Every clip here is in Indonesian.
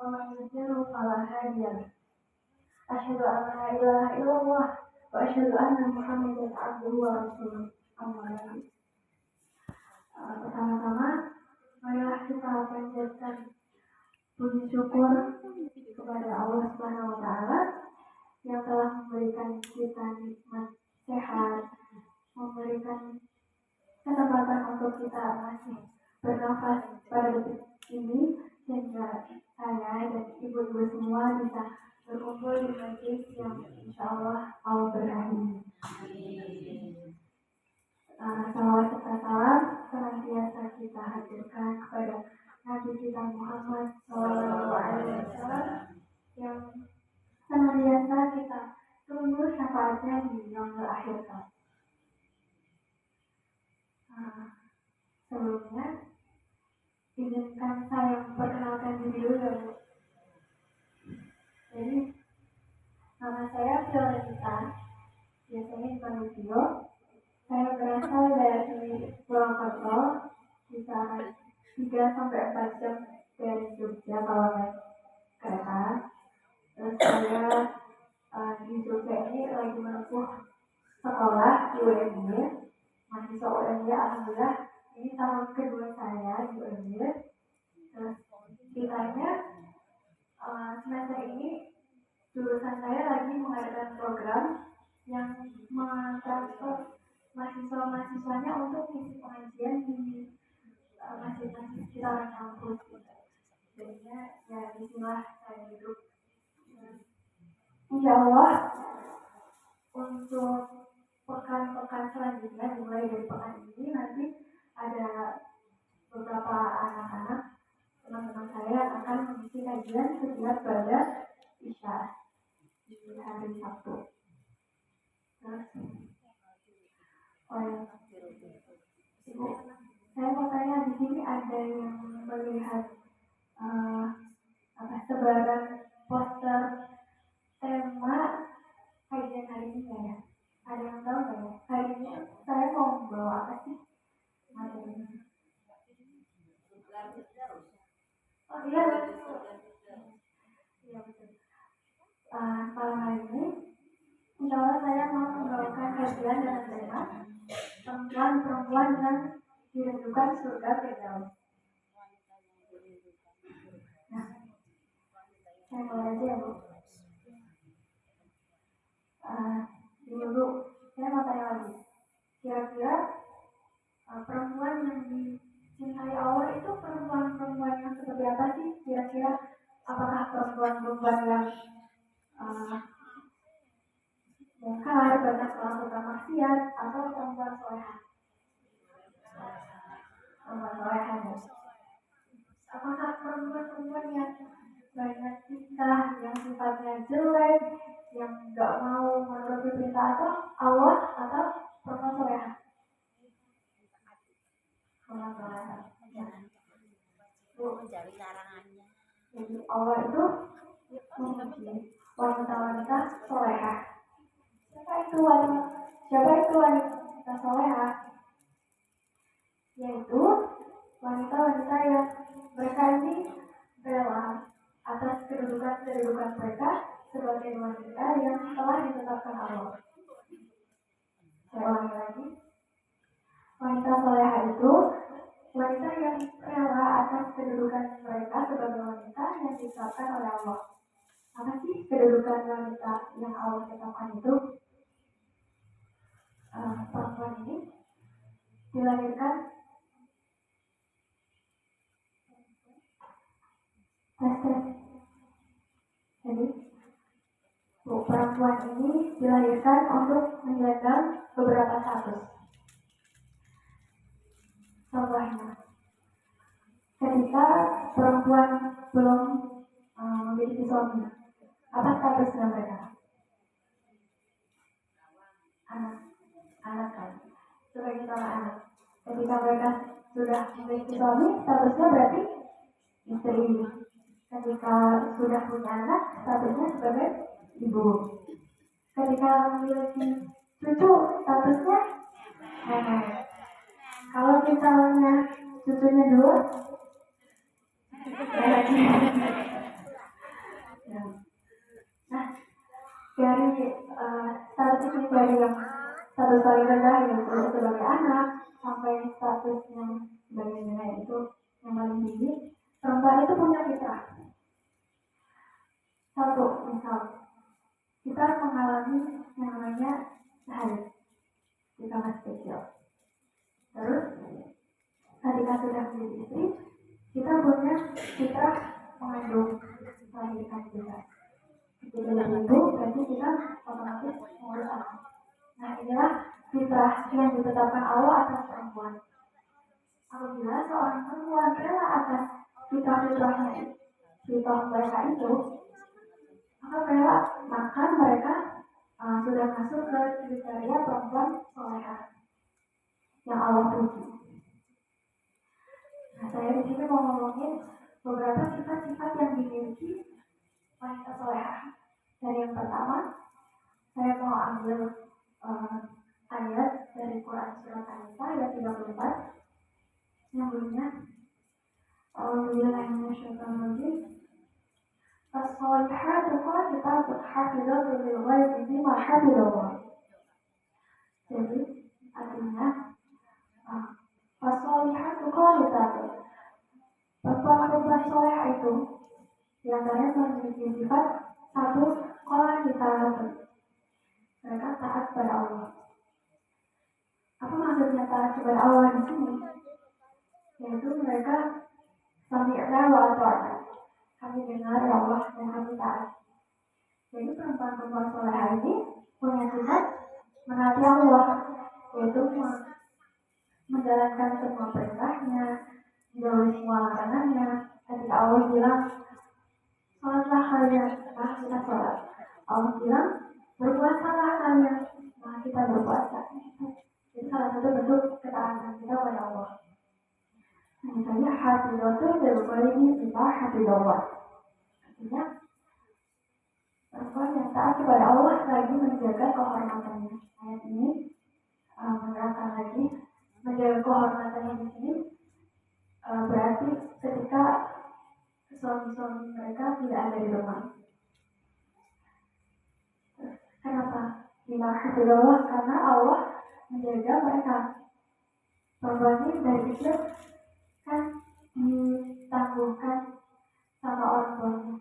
ومن يضلل فلا هادي له أشهد أن لا إله إلا الله وأشهد أن محمدا عبده ورسوله أما بعد. Pertama-tama marilah kita panjatkan puji syukur kepada Allah Subhanahu wa taala yang telah memberikan kita nikmat sehat, memberikan kesempatan untuk kita masih bernafas pada detik ini, sehingga saya dan ibu-ibu semua bisa berkumpul di masjid yang insya Allah berkahi. Salawat serta salam senantiasa kita haturkan kepada Nabi kita Muhammad SAW yang senantiasa kita tunggu syafaatnya di yaumul akhir. Sebelumnya, izinkan saya memperkenalkan diri dulu. Jadi, nama saya Fiorenta, biasanya dipanggil Fio. Saya berasal dari Purwokerto, kisaran 3-4 jam dari Jogja kalau naik kereta. Terus saya di Jogja ini lagi menempuh sekolah di UMY, mahasiswa UMY. Alhamdulillah ini tahun kedua saya di UMY. Terus ditanya semester ini jurusan saya lagi mengadakan program yang mentransfer mahasiswa-mahasiswanya untuk isi pengajian di masjid-masjid sekitaran kampus. Jadinya ya disinilah saya hidup. Insya Allah untuk pekan-pekan selanjutnya mulai dari pekan ini nanti ada beberapa anak-anak teman-teman saya akan mengisi kajian setiap pada Isya di hari Sabtu. Terus Ibu, saya mau tanya, di sini ada yang melihat sebaran poster tema kajian hari ini ya? Ada yang tahu nggak ya? Hari ini saya mau membawa apa sih? Oh iya, betul. Iya betul. Kalau hari ini, insya Allah saya mau membawakan kajian dengan tema perempuan-perempuan yang dirindukan surga Firdaus. Nah, saya mulai aja ya Bu. Dulu saya mau tanya lagi. Kira-kira perempuan yang dicintai Allah itu perempuan-perempuan yang seperti apa sih? Kira-kira apakah perempuan-perempuan yang mungkar, banyak melakukan maksiat, atau perempuan solehah? Perempuan solehah ya. Apakah perempuan-perempuan yang banyak tingkah, yang sifatnya jelek, yang nggak mau menuruti perintah atau Allah, atau perempuan solehah? Perempuan solehah. Bu, mencari larangannya. Jadi Allah itu memuji wanita-wanita solehah. Siapa itu wanita solehah? Yaitu wanita-wanita yang mereka ini rela atas kedudukan mereka sebagai wanita yang telah ditetapkan Allah. Saya ulangi lagi. Wanita solehah itu wanita yang rela atas kedudukan mereka sebagai wanita yang ditetapkan oleh Allah. Apa sih kedudukan wanita yang Allah tetapkan itu? Perempuan ini dilahirkan Jadi perempuan ini dilahirkan untuk menjaga beberapa status. Contohnya, ketika perempuan belum memiliki suami, apa statusnya mereka? Anak kan? Sebagai seorang anak. Ketika mereka sudah memiliki suami, statusnya berarti istri. Ketika sudah punya anak, statusnya sebagai ibu. Ketika memiliki cucu, statusnya nenek. Kalau misalnya cucunya dua, dari status ini dari yang status paling rendah yaitu sebagai anak sampai status yang sebagai nenek itu yang paling tinggi. Perempuan itu punya fitrah. Satu, misal kita mengalami yang namanya haid kita masih kecil. Terus ketika sudah menjadi istri, kita punya fitrah mengandung melahirkan juga. Jadi itu berarti kita otomatis mengurus anak. Nah inilah fitrah yang ditetapkan Allah atas perempuan. Apabila seorang perempuan rela atas fitrah-fitrahnya, fitrah mereka itu, maka mereka sudah masuk ke kriteria perempuan solehah yang Allah puji. Nah saya di sini mau ngomongin beberapa sifat-sifat yang dimiliki wanita solehah. Dari yang pertama, saya mau ambil ayat dari Quran surat An-Nisa ayat 34 yang bunyinya Bismillahirrahmanirrahim. As-solihatu qanitatun hafizatun lil ghaibi bima hafizallah. Jadi artinya as-solihatu qanitatun. Perempuan soleh itu diantaranya memiliki sifat satu qanitatun. Mereka taat kepada Allah. Apa maksudnya taat kepada Allah di sini? Yaitu mereka sami'na wa ata'na. Kami dengar ya Allah dan kami taat. Jadi perempuan-perempuan solehah ini punya sifat menaati Allah, yaitu menjalankan semua perintahnya, menjauhi semua larangannya. Ketika Allah bilang, sholatlah kalian, maka kita sholat. Allah bilang, berpuasalah kalian, maka kita berpuasa. Jadi salah satu bentuk ketaatan kita kepada Allah. Misalnya hafizatun lil ghaibi bima hafizallah. Artinya perempuan yang taat kepada Allah lagi menjaga kehormatannya. Ayat ini menerangkan lagi menjaga kehormatannya di sini berarti ketika suami-suami mereka tidak ada di rumah. Kenapa? Bima hafizallah, karena Allah menjaga mereka. Perempuan ini dari kecil kan ditangguhkan sama orang tuanya.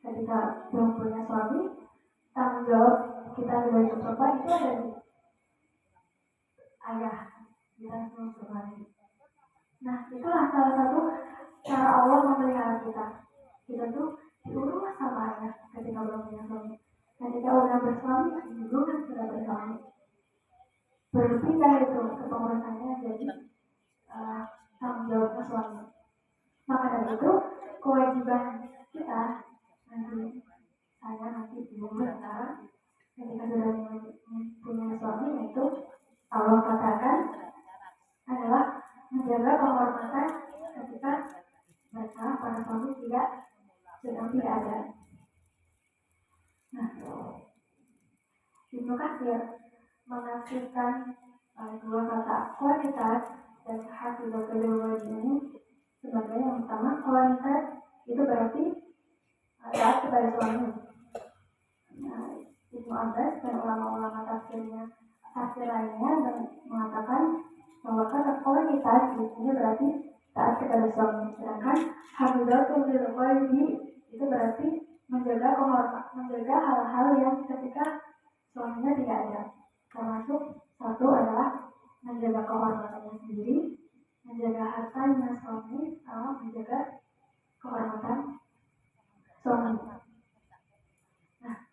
Ketika belum punya suami, tanggung jawab kita sebagai perempuan itu ada di ayah kita sebelum bermandi. Nah itulah salah satu cara Allah memelihara kita. Kita tuh diurus sama ayah ketika belum punya suami. Ketika udah bersuami, dulu kan sudah bersuami. Berpindah itu kepengurusannya jadi tanggung jawab ke suami. Maka dari itu kewajiban kita nanti ibu berkata ketika sudah punya suami yaitu Allah katakan adalah menjaga kehormatan ketika mereka para suami sedang tidak ada. Nah, Ibnu Katsir menafsirkan dua kata kualitas dan hafizatul ghaibi ini sebagai yang pertama, kualitas itu berarti taat kepada suami. Nah, Ibnu Abbas dan ulama-ulama tafsir lainnya mengatakan bahwa kata kualitas di sini berarti taat kepada suami. Sedangkan hafizatul ghaibi itu berarti menjaga hal-hal yang ketika suaminya tidak ada. Termasuk satu adalah menjaga kehormatannya sendiri, menjaga hartanya suami, sama menjaga kehormatan suami. Nah,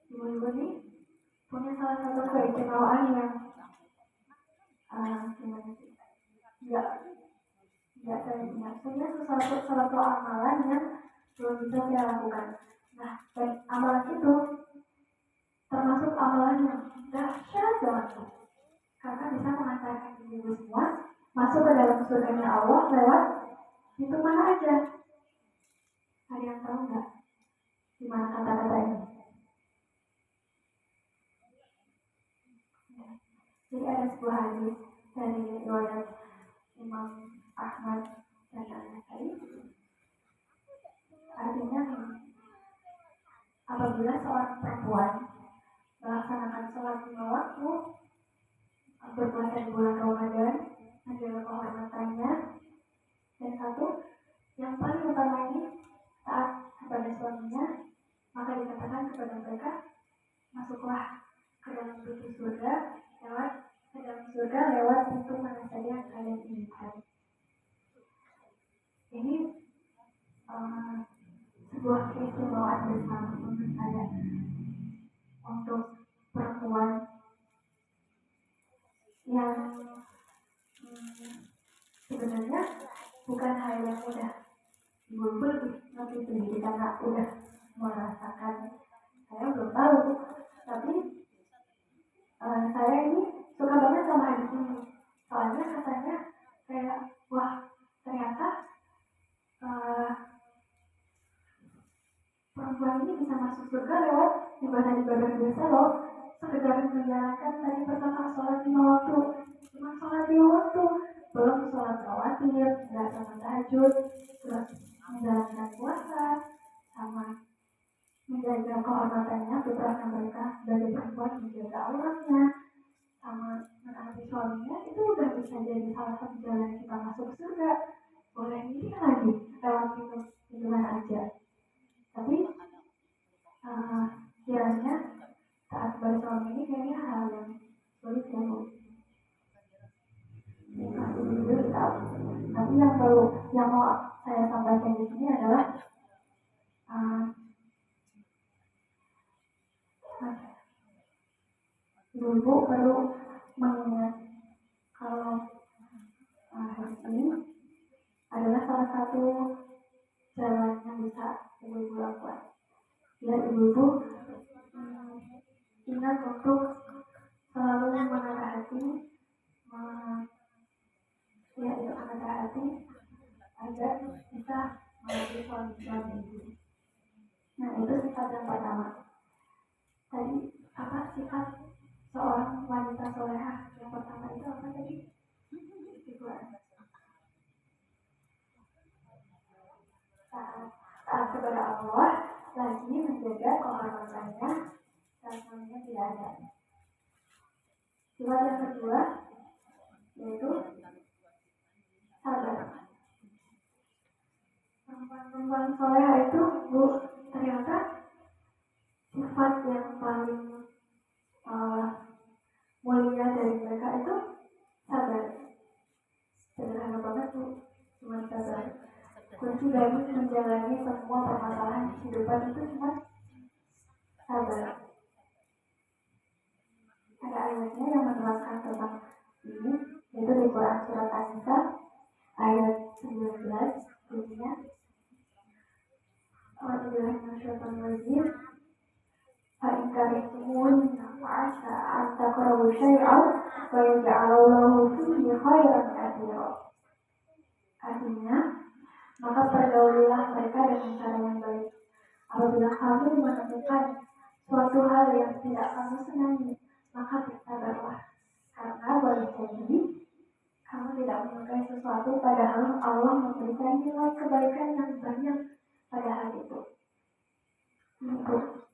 ibu-ibu ini punya salah satu keistimewaan yang gimana sih? Punya suatu amalan yang belum bisa dia lakukan. Nah, dan amalan itu termasuk amalan yang dahsyat banget, karena bisa mengantarkan ibu semua masuk ke dalam surganya Allah lewat itu mana aja. Ada yang tahu nggak di mana kata-kata ini? Jadi ada sebuah hadis dari riwayat Imam Ahmad dan An-Nasai. Artinya apabila seorang perempuan melaksanakan sholat 5 waktu, berpuasa di bulan Ramadan, menjaga kehormatannya, dan satu yang paling utama ini taat kepada suaminya, maka dikatakan kepada mereka, masuklah ke dalam surga lewat pintu mana saja yang kalian inginkan. Ini sebuah keistimewaan bersama menurut saya untuk perempuan yang sebenarnya bukan hal yang mudah. Ibu lebih sendiri karena udah merasakan. Saya belum tahu, tapi saya ini suka banget sama hadis ini. Soalnya katanya kayak wah ternyata perempuan ini bisa masuk surga lewat ibadah-ibadah biasa loh. Sekedar menjalankan tadi pertama sholat 5 waktu, cuma sholat 5 waktu, belum sholat rawatib, nggak sama tahajud, terus menjalankan puasa, sama menjaga kehormatannya, fitrahnya mereka sebagai perempuan, menjaga auratnya, sama menaati suaminya, itu udah bisa jadi salah satu jalan kita masuk surga. Boleh ini lagi lewat pintu mana aja. Tapi kiranya saat kepada suami ini kayaknya hal yang sulit ya Bu. Masih dulu tahu. Tapi yang mau saya sampaikan di sini adalah ibu perlu mengingat kalau hari ini adalah salah satu jalan yang bisa ibu lakukan. Ya ibu ingat untuk selalu menata hati, agar bisa melalui suami-suami ibu. Nah itu sifat yang pertama. Tadi apa sifat seorang wanita solehah yang pertama itu apa tadi? Taat kepada Allah, lagi menjaga kehormatannya dan suaminya tidak ada. Sifat yang kedua yaitu sabar. Perempuan solehah itu Bu, ternyata sifat yang paling mulia dari mereka itu sabar. Sederhana banget Bu, cuma sabar. Kunci dari menjalani semua permasalahan kehidupan itu cuma sabar. Ada ayatnya yang menerangkan tentang ini, yaitu di Quran surat An-Nisa ayat 19 bunyinya Alhamdulillahirrahmanirrahim fa'in karihtumun fa'asa an taqrabu syai'an wa yaj'alallahu fihi khairan katsiran. Artinya, maka pergaulilah mereka dengan cara yang baik. Apabila kamu menemukan suatu hal yang tidak kamu senangi, maka bersabarlah. Karena boleh jadi kamu tidak menyukai sesuatu padahal Allah memberikan nilai kebaikan yang banyak pada hal itu. Untuk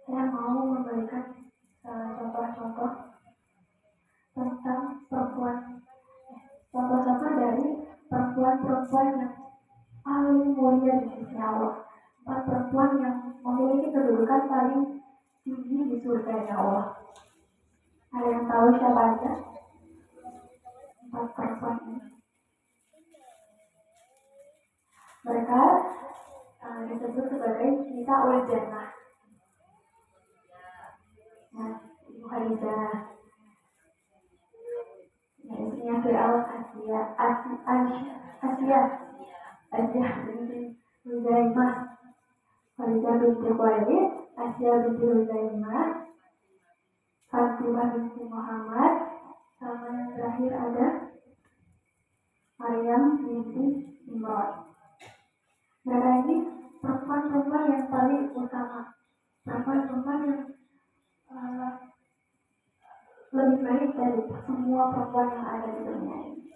saya mau memberikan contoh-contoh tentang contoh-contoh dari perempuan-perempuan yang paling mulia di sisi Allah. Perempuan yang memiliki kedudukan paling tinggi di surga Allah. Ada yang tahu siapa aja? 4 perempuan ini. Mereka disebut sebagai Nisaul Jannah. Nah, Ibu Khadijah, istrinya Fir'aun, Asia binti Huzaimah, Khadijah binti Khuwailid, Asia binti Huzaimah, Fatimah binti Muhammad, sama yang terakhir ada Maryam binti Imran. Mereka ini perempuan-perempuan yang paling utama, perempuan-perempuan yang lebih baik dari semua perempuan yang ada di dunia ini.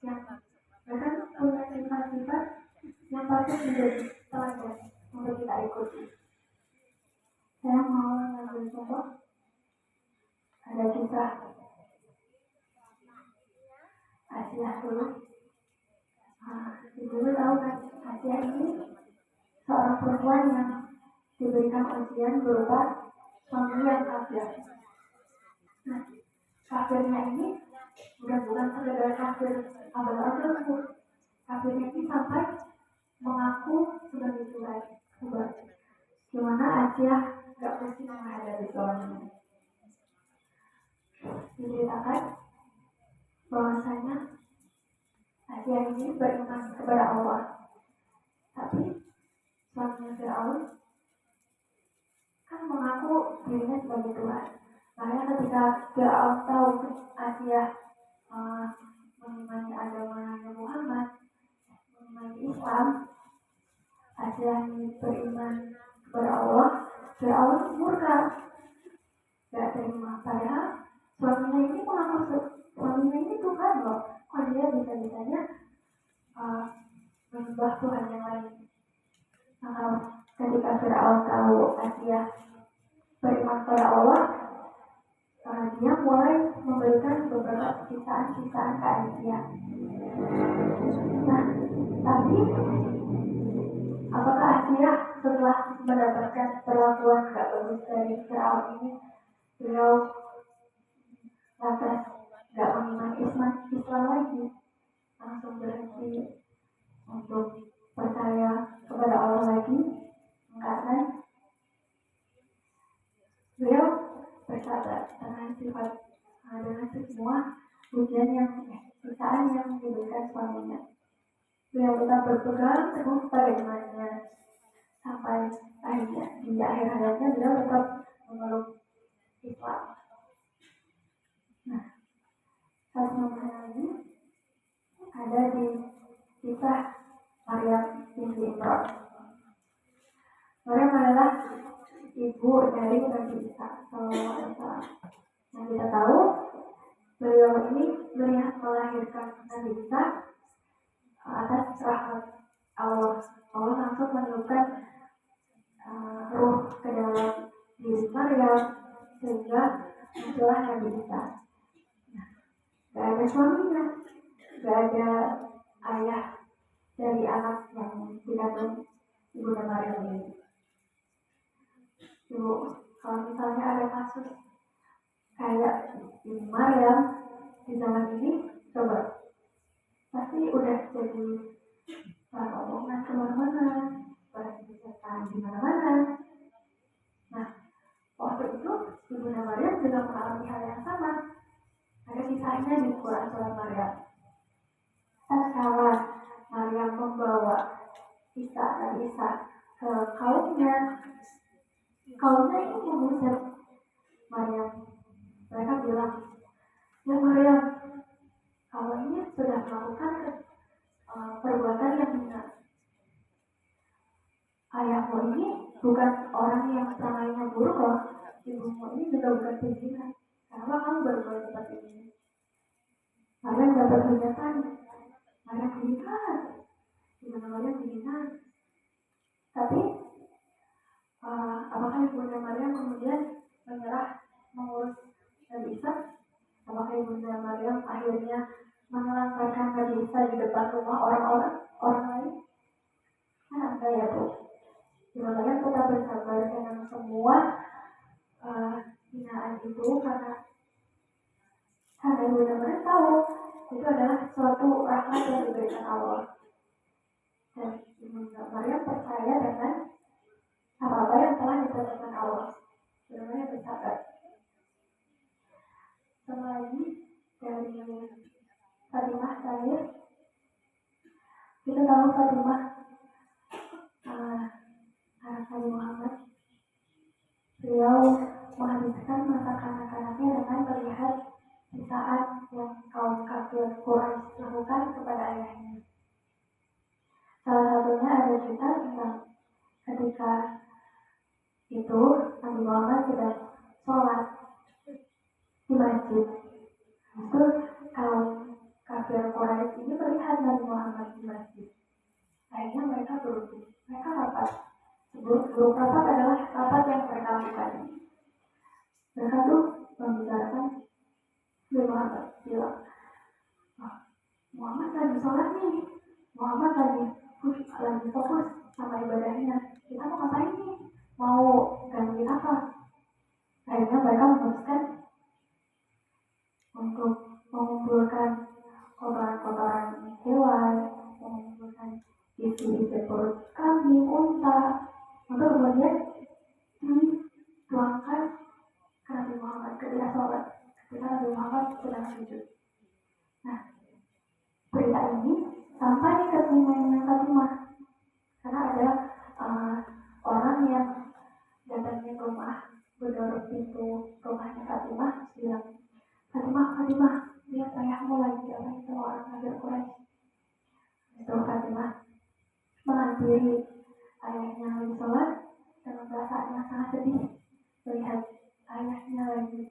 Yang mereka punya sifat-sifat yang patut menjadi teladan untuk kita ikuti. dulu. Ibu tahu kan, Asia ini seorang perempuan yang diberikan ujian berupa suami yang kafir. Nah, kafirnya ini bukan sekedar kafir abal-abal, kafirnya ini sampai mengaku sebagai Tuhan. Coba, gimana Asia gak pusing menghadapi suaminya? Diceritakan bahwasanya Asia ini beriman kepada Allah, tapi suaminya Fir'aun kan mengaku dirinya sebagai Tuhan. Makanya ketika Fir'aun tahu Asia mengimani agamanya Muhammad, mengimani Islam, Asia ini beriman kepada Allah, Fir'aun murka, gak terima. Padahal suaminya ini mengaku suaminya ini Tuhan loh. Kok dia bisa-bisanya menyembah Tuhan yang lain? Nah, ketika Fir'aun tahu Asia beriman kepada Allah, dia mulai memberikan beberapa sisaan-sisaan ke Asia. Nah, tapi apakah Asia setelah mendapatkan perlakuan gak bagus dari Fir'aun ini, beliau lantas gak mengimani Islam lagi, langsung berhenti untuk percaya kepada Allah lagi? Enggak kan? Beliau bersabar dengan semua ujian yang sisaan yang diberikan suaminya. Beliau tetap berpegang teguh pada imannya sampai akhirnya di akhir hayatnya beliau tetap memeluk Islam. Nah, satu lagi ada di kisah Maryam binti Imran. Maryam adalah ibu dari Nabi Isa SAW. Yang kita tahu, beliau ini melahirkan Nabi Isa atas rahmat Allah. Allah langsung menurunkan ruh ke dalam diri Maryam sehingga muncullah Nabi Isa. Gak ada suaminya, gak ada ayah dari anak yang dikandung Ibunda Maryam ini. Ibu, kalau misalnya ada kasus kayak Ibu Maryam di zaman ini, coba pasti udah jadi omongan kemana-mana, barang diceritakan di mana-mana. Nah, waktu itu Ibunda Maryam juga mengalami hal yang sama. Ada kisahnya di Quran Surah Maryam. Tatkala Maryam membawa Nabi Isa ke kaumnya ini mengusir Maryam. Mereka bilang, ya Maryam, kamu ini sudah melakukan perbuatan yang benar. Ayahmu ini bukan orang yang perangai buruk loh. Ibumu ini juga bukan pimpinan. Kenapa kamu berbuat seperti ini? Maryam dapat hujatan. Maryam dihina. Gimana Maryam dihina? Tapi apakah Ibunda Maryam kemudian menyerah mengurus Nabi Isa? Apakah Ibunda Maryam akhirnya menelantarkan Nabi Isa di depan rumah orang lain? Kan enggak ya Bu. Ibunda Maryam tetap bersabar dengan semua hinaan itu karena Ibunda Maryam tahu itu adalah suatu rahmat yang diberikan Allah. Dan Ibunda Maryam percaya dengan apa-apa yang telah ditentukan Allah. Sebenarnya bersabar. Sama lagi dari Fatimah terakhir, kita tahu Fatimah anak Nabi Muhammad. Beliau menghabiskan masa kanak-kanaknya dengan melihat sisaan yang kaum kafir Quraisy lakukan kepada ayahnya. Salah satunya ada cerita tentang ketika itu Nabi Muhammad sedang sholat di masjid. Itu kaum kafir Quraisy ini melihat Nabi Muhammad di masjid. Akhirnya mereka berusaha. Mereka rapat. Sebelum rapat adalah rapat yang mereka lakukan. Mereka membicarakan Nabi Muhammad bilang, Muhammad lagi fokus sama ibadahnya. Kita mau ngapain nih? Mau ganti apa? Akhirnya mereka memutuskan untuk mengumpulkan kotoran-kotoran hewan, mengumpulkan isi-isi perut kambing, unta, untuk kemudian dituangkan ke Nabi Muhammad ketika sholat, ketika Nabi Muhammad sedang sujud. Nah, berita ini sampai ke telinga Fatimah karena ada orang yang datangnya ke rumah, berdorong pintu rumahnya Fatimah, bilang, Fatimah, lihat ayahmu lagi diapain sama orang kafir Quraisy. Itu Fatimah menghampiri ayahnya lagi sholat dengan perasaan yang sangat sedih melihat ayahnya lagi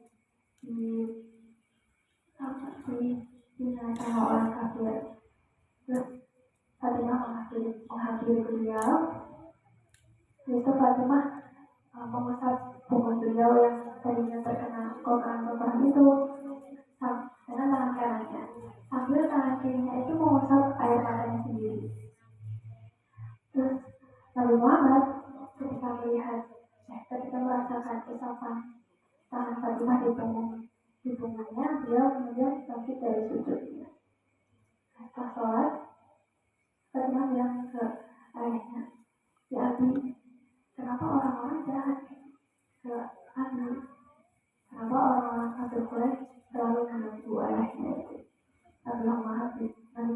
dihina sama orang kafir. Terus Fatimah menghampiri beliau. Itu Fatimah mengusap pungut beliau yang tadinya terkena kotoran-kotoran itu dengan tangan kanannya, sambil tangan kirinya itu mengusap air matanya sendiri. Terus Nabi Muhammad ketika merasakan usapan tangan Fatimah di punggungnya, beliau kemudian bangkit dari sujudnya. Setelah sholat, Fatimah bilang ke ayahnya, ya Abi, kenapa orang-orang jahat ke Abi? Kenapa orang-orang kafir Quraisy selalu mengganggu ayahnya itu? Nabi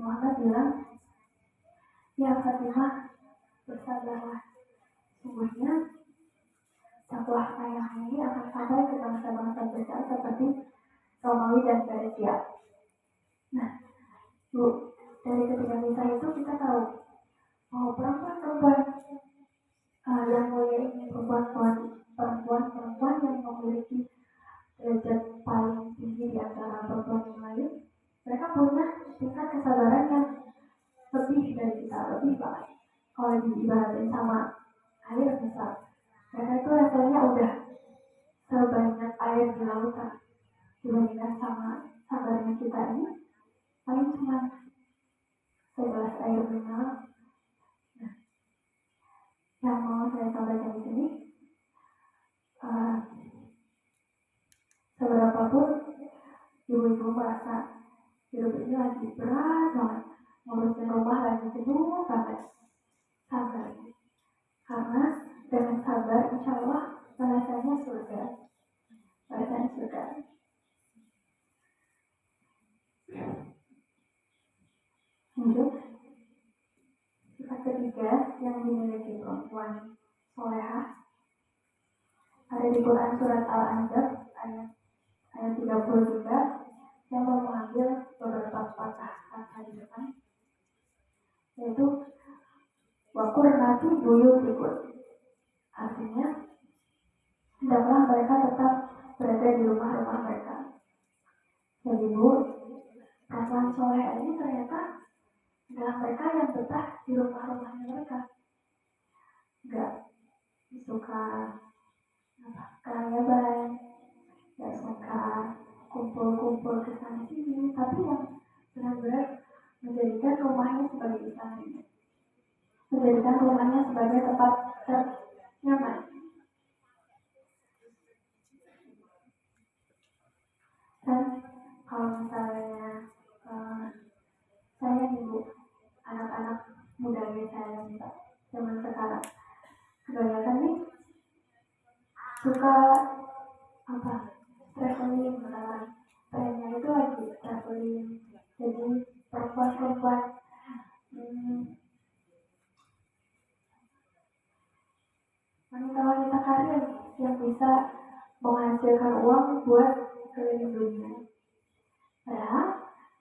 Muhammad bilang, ya Fatimah, bersabarlah. Sungguhnya dakwah ayah ini akan sampai ke bangsa-bangsa besar seperti Romawi dan Persia. Nah, dari ketiga kisah itu kita tahu bahwa perempuan-perempuan yang mulia ini, perempuan yang memiliki derajat paling tinggi di antara perempuan yang lain, mereka punya tingkat kesabaran yang lebih dari kita, lebih baik. Kalau diibaratin sama air misal, mereka itu levelnya udah sebanyak air di lautan dibandingkan sama sabarnya kita ini paling cuma 11 air mineral. Nah, yang mau saya sampaikan di sini, seberapa pun ibu-ibu merasa hidup ini lagi berat banget, ngurusin rumah lagi jenuh banget, sabar. Karena dengan sabar, insya Allah balasannya surga. Balasannya surga. Lanjut. Sifat ketiga yang dimiliki perempuan solehah ada di Quran surat Al-Anjab ayat 33 yang mau mengambil beberapa patah kata di depan, yaitu waqurnati buyutikum. Artinya, hendaklah mereka tetap berada di rumah-rumah mereka. Jadi Bu, perempuan soleh ini ternyata adalah mereka yang betah di rumah-rumahnya mereka. Enggak suka kerayaban, enggak suka kumpul-kumpul ke sana sini, tapi yang benar-benar menjadikan rumahnya sebagai istananya, menjadikan rumahnya sebagai tempat ternyaman. Dan kalau misalnya saya ibu, anak-anak mudanya saya minta zaman sekarang kebanyakan nih suka traveling, trennya itu lagi traveling. Jadi perempuan-perempuan wanita-wanita karir yang bisa menghasilkan uang buat keliling dunia. Padahal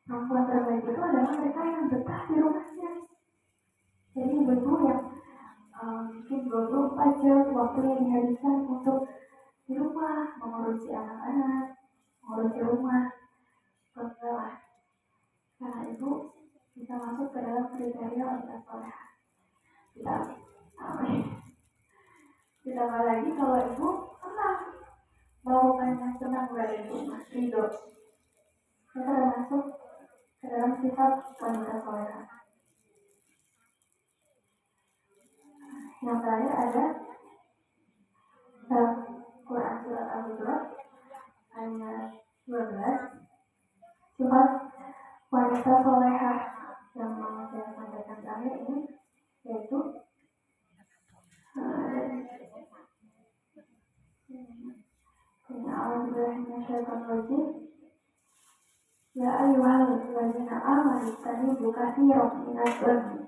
perempuan terbaik itu adalah mereka yang betah di rumahnya. Jadi ibu yang mungkin 24 jam waktu yang dihabiskan untuk di rumah, mengurusi anak-anak, mengurusi rumah, berkelah. Karena ibu bisa masuk ke dalam kriteria wanita soleh. Ditambah lagi kalau ibu senang melakukannya, senang berada di rumah, ridho, kita termasuk ke dalam sifat wanita soleh. Yang terakhir ada dalam Quran surat Al-Hujurat ayat 12, sifat wanita solehah yang mau saya sampaikan terakhir ini yaitu ya ayyuhalladzina amanu ittanibu katsiran minadh-dhanni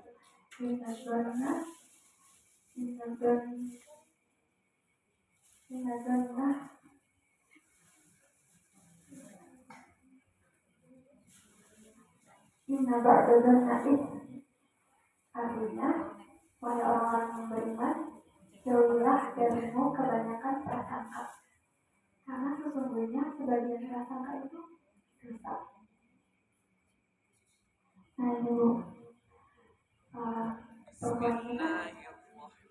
inna ba'da-dhanna artinya wahai orang-orang yang beriman jauhilah darimu kebanyakan prasangka karena sesungguhnya sebagian prasangka itu dosa. Nah ini Bu, perempuan itu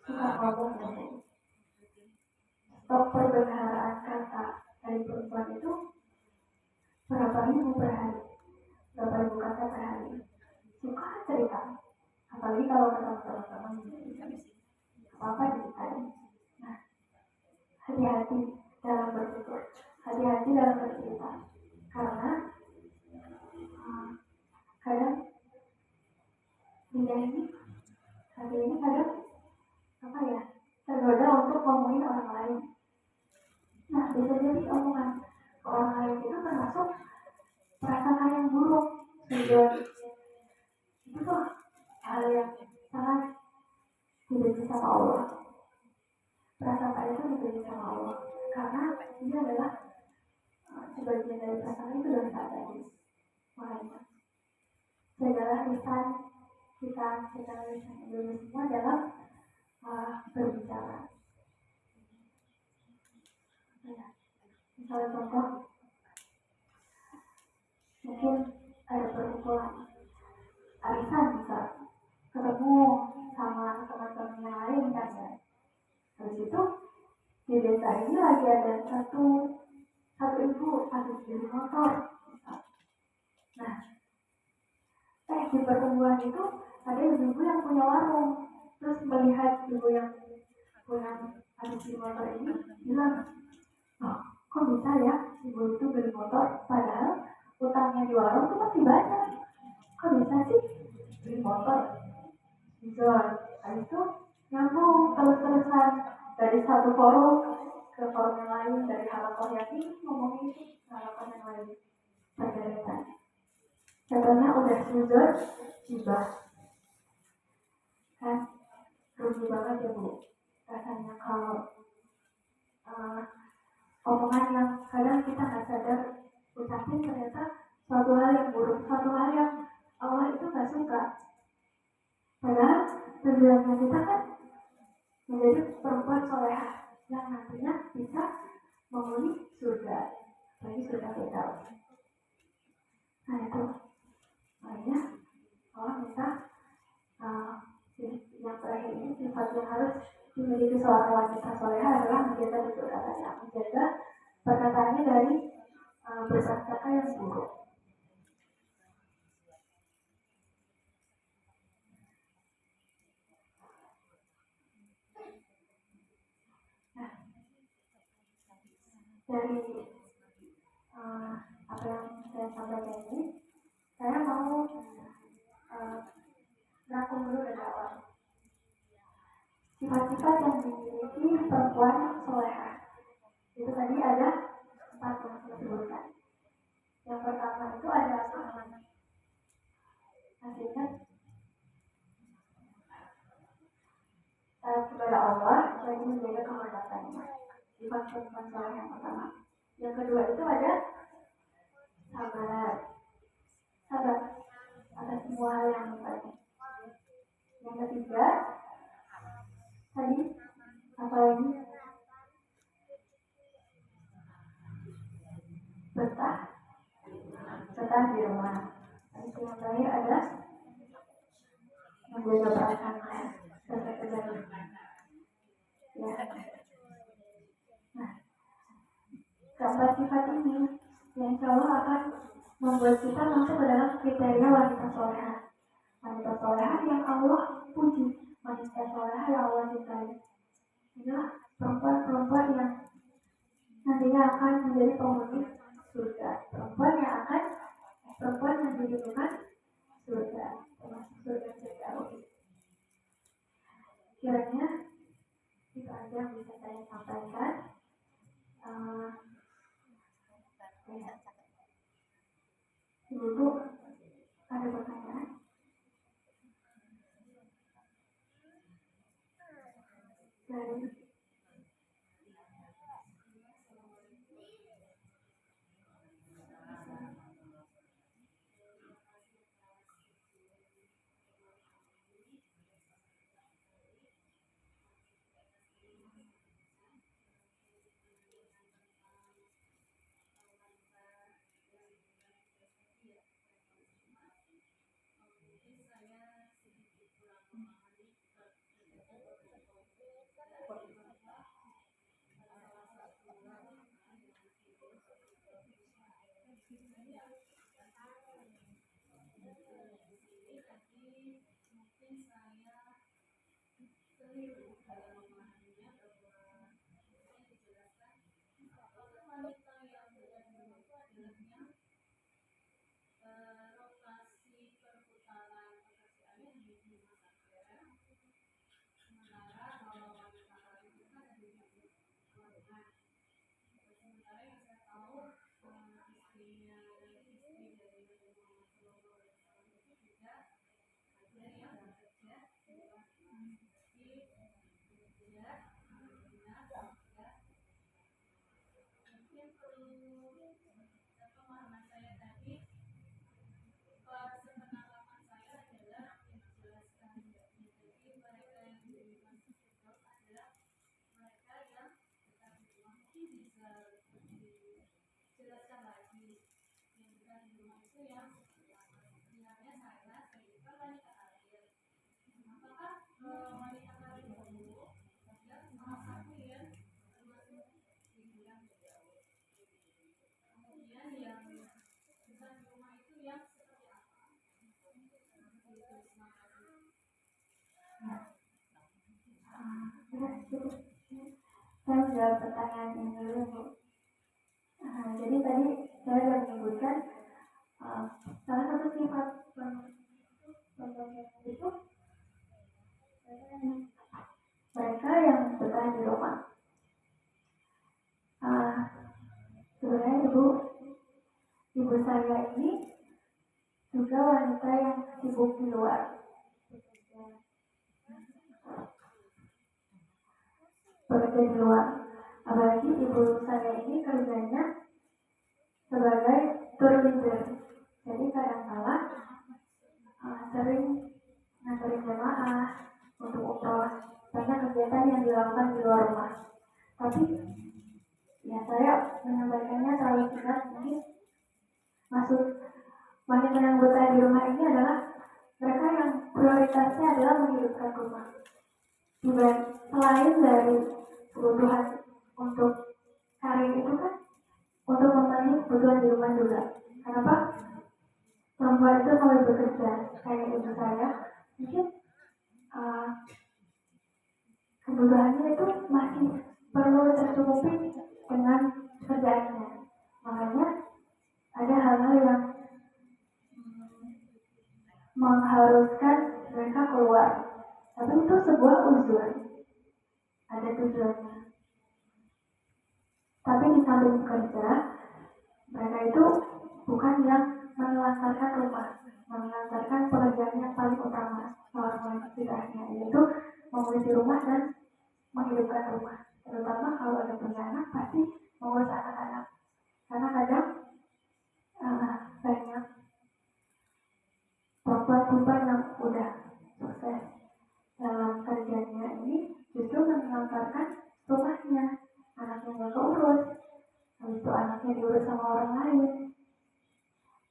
suka ngomong ya. Stok perbendaharaan kata dari perempuan itu berapa ribu per hari, berapa ribu kata per hari. Suka cerita, apalagi kalau ketemu teman-teman apa-apa diceritain. Nah, hati-hati dalam bertutur, hati-hati dalam bercerita, karena kadang dia ini, hati ini kadang apa ya, tergoda untuk ngomongin orang lain. Nah, bisa jadi omongan orang lain itu termasuk perasaan yang buruk, sehingga itu tuh hal yang sangat dibenci sama Allah. Perasaan itu dibenci sama Allah karena ini adalah sebagian dari perasaan itu dosa tadi. Makanya segala lisan kita dulu semua dalam berbicara. Ya, misalnya contoh, mungkin ada perkumpulan arisan misal, ketemu sama teman-teman yang lain kan ya. Habis itu di desa ini lagi ada satu ibu habis beli motor. Nah, di pertemuan itu ada ibu yang punya warung, terus melihat ibu yang habis beli motor ini bilang, oh, kok bisa ya ibu itu beli motor padahal utangnya di warung itu masih banyak, kok bisa sih beli motor? Jual. Habis itu nyambung terus-terusan dari satu forum ke forum yang lain, dari halakoh yang ini ngomongin ke halakoh yang lain, berkaitan. Contohnya udah sujud gibah, kan rugi banget ya Bu rasanya kalau omongan yang kadang kita nggak sadar ucapin ternyata suatu hal yang buruk, suatu hal yang Allah itu nggak suka. Padahal tujuannya kita kan menjadi perempuan solehah yang nantinya bisa menghuni surga, bagi surga Firdaus. Nah itu makanya Allah minta yang terakhir ini sifat yang harus dimiliki seorang wanita solehah adalah menjaga tutur katanya, menjaga perkataannya dari berkata yang buruk. Nah, dari apa yang saya sampaikan ini, saya mau rangkum dulu dari awal. Sifat-sifat yang dimiliki perempuan solehah itu tadi ada 4 yang saya sebutkan. Yang pertama itu ada amanah. Masih ingat? Kepada Allah dan menjaga kehormatannya. Sifat perempuan solehah yang pertama. Yang kedua itu ada sabar atas semua hal yang terjadi. Yang ketiga tadi apa lagi? Betah di rumah. Yang terakhir ada menjaga perasaannya sampai terjadi. Ya. Nah, keempat sifat ini yang insya Allah akan membuat kita masuk ke dalam kriteria wanita solehah. Wanita solehah yang Allah puji, wanita solehah yang Allah cintai. akan menjadi penghuni surga. Perempuan yang dirindukan surga, termasuk surga surgawi. Kiranya itu aja yang bisa saya sampaikan. Ibu ada pertanyaan? Dari saya menjawab pertanyaan ini dulu, Bu. Jadi tadi saya sudah menyebutkan salah satu sifat pembangunan itu mereka yang bertahan di rumah. Sebenarnya ibu saya ini juga wanita yang sibuk di luar, bekerja di luar. Apalagi ibu saya ini kerjanya sebagai tour leader. Jadi kadang-kala sering nganterin jemaah untuk umroh, banyak kegiatan yang dilakukan di luar rumah. Tapi ya saya menyampaikannya terlalu singkat. Mungkin maksud wanita yang bertahan di rumah ini adalah mereka yang prioritasnya adalah menghidupkan rumah. Selain dari kebutuhan untuk karir itu kan untuk memenuhi kebutuhan di rumah juga. Kenapa perempuan itu sampai bekerja kayak ibu saya, mungkin kebutuhannya itu masih perlu tercukupi dengan kerjaannya. Makanya ada hal-hal yang mengharuskan mereka keluar. Tapi itu sebuah uzur, ada tujuannya. Tapi di samping bekerja, mereka itu bukan yang menelantarkan rumah, menelantarkan pekerjaan yang paling utama seorang wanita tidaknya, yaitu mengurusi rumah dan menghidupkan rumah. Terutama kalau ada punya anak, pasti mengurus anak-anak. Karena kadang banyak perempuan yang udah sukses dalam kerjanya ini justru menelantarkan rumahnya, anaknya nggak keurus, habis itu anaknya diurus sama orang lain.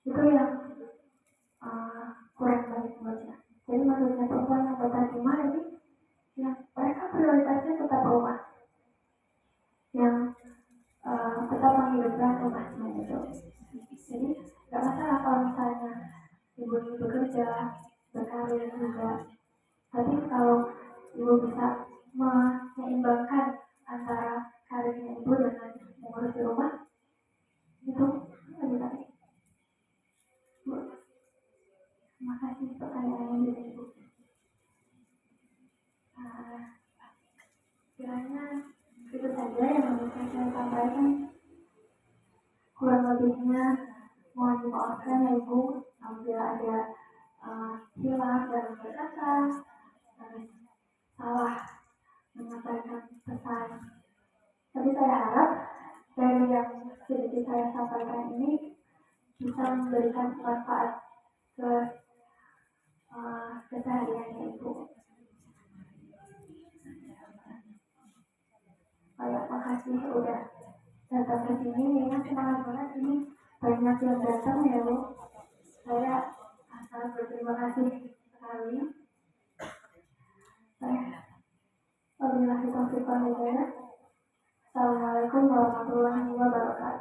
Itu yang kurang baik menurutnya. Jadi maksudnya perempuan yang bertahan di rumah ini, yang mereka prioritasnya tetap rumah, yang tetap menghidupkan rumahnya itu. Jadi nggak masalah kalau misalnya ibu ini bekerja, berkarir juga. Tapi kalau ibu bisa menyeimbangkan antara karirnya ibu dengan mengurus rumah, Itu lebih baik. Bu, terima kasih pertanyaannya dari Ibu. Kiranya itu saja yang bisa saya sampaikan. Kurang lebihnya mohon dimaafkan ya Ibu apabila ada hilaf dalam berkata, salah menyampaikan pesan. Tapi saya harap dari yang sedikit saya sampaikan ini bisa memberikan manfaat ke kesehariannya Ibu. Makasih udah datang ke sini. Ini semangat banget ini, banyak yang datang ya Bu. Saya sangat berterima kasih sekali. Wabillahi taufiq wal hidayah. Assalamualaikum warahmatullahi wabarakatuh.